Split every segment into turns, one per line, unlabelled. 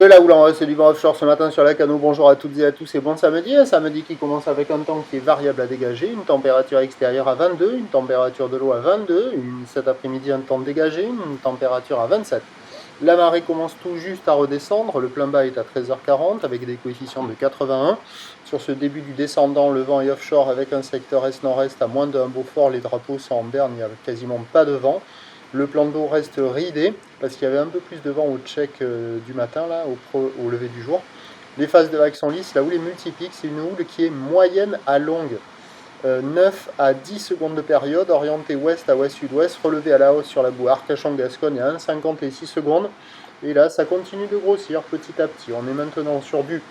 De là où l'on reste du vent offshore ce matin sur la Cano, bonjour à toutes et à tous et bon samedi. Un samedi qui commence avec un temps qui est variable à dégager, une température extérieure à 22, une température de l'eau à 22, cet après-midi un temps dégagé, une température à 27. La marée commence tout juste à redescendre, le plein bas est à 13h40 avec des coefficients de 81. Sur ce début du descendant, le vent est offshore avec un secteur est-nord-est à moins d'un Beaufort, les drapeaux sont en berne, il n'y a quasiment pas de vent. Le plan d'eau reste ridé parce qu'il y avait un peu plus de vent au check du matin, là, au lever du jour. Les phases de vagues sont lisses, la houle est multiplique, c'est une houle qui est moyenne à longue. 9 à 10 secondes de période, orientée ouest à ouest-sud-ouest, relevée à la hausse sur la boue Arcachon-Gascogne à 1,50 et 6 secondes. Et là, ça continue de grossir petit à petit. On est maintenant sur du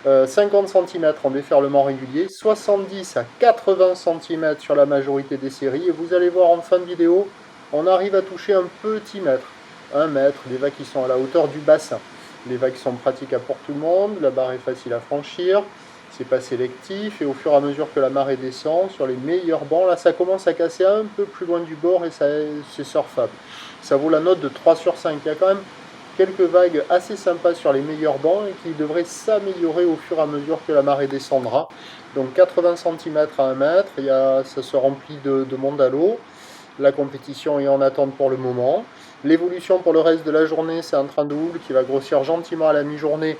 50 cm en déferlement régulier, 70 à 80 cm sur la majorité des séries. Et vous allez voir en fin de vidéo, on arrive à toucher un petit mètre, 1 mètre, des vagues qui sont à la hauteur du bassin. Les vagues sont praticables pour tout le monde, la barre est facile à franchir, c'est pas sélectif, et au fur et à mesure que la marée descend, sur les meilleurs bancs, là ça commence à casser un peu plus loin du bord et c'est surfable. Ça vaut la note de 3 sur 5. Il y a quand même quelques vagues assez sympas sur les meilleurs bancs et qui devraient s'améliorer au fur et à mesure que la marée descendra. Donc 80 cm à 1 mètre, ça se remplit de monde à l'eau. La compétition est en attente pour le moment. L'évolution pour le reste de la journée, c'est un train de houle qui va grossir gentiment à la mi-journée,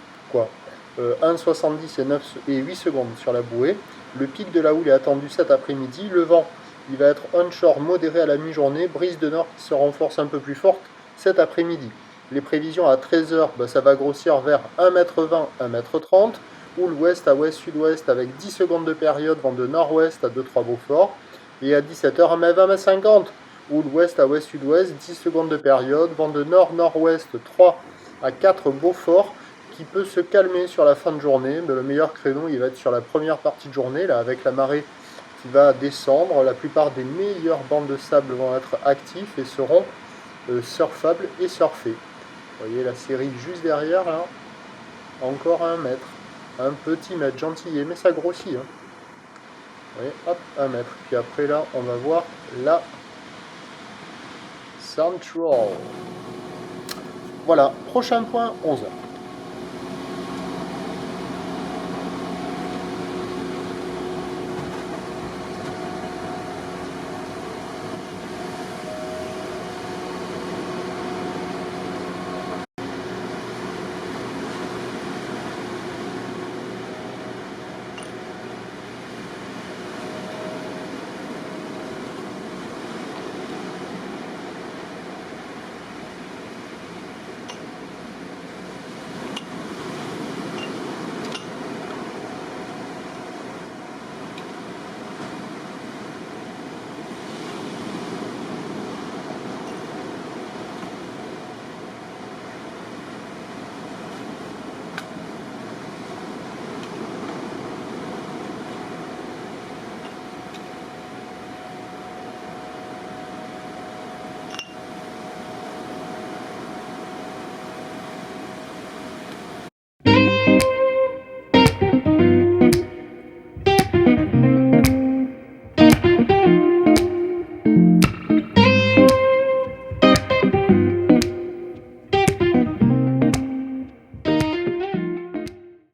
1,70 et 8 secondes sur la bouée. Le pic de la houle est attendu cet après-midi. Le vent, il va être onshore modéré à la mi-journée, brise de nord qui se renforce un peu plus forte cet après-midi. Les prévisions à 13h, ça va grossir vers 1,20 m, 1,30 m. Houle ouest à ouest-sud-ouest avec 10 secondes de période, vent de nord-ouest à 2-3 Beaufort. Et à 17h, 1,20 m 50, ou l'ouest à ouest-sud-ouest, 10 secondes de période, vent de nord-nord-ouest 3 à 4 Beaufort, qui peut se calmer sur la fin de journée. Mais le meilleur créneau, il va être sur la première partie de journée, là, avec la marée qui va descendre. La plupart des meilleures bandes de sable vont être actifs et seront surfables et surfées. Vous voyez la série juste derrière, là, encore 1 mètre. Un petit mètre gentillet, mais ça grossit, hein. Oui, hop, 1 mètre. Puis après là, on va voir la Central. Voilà, prochain point, 11h.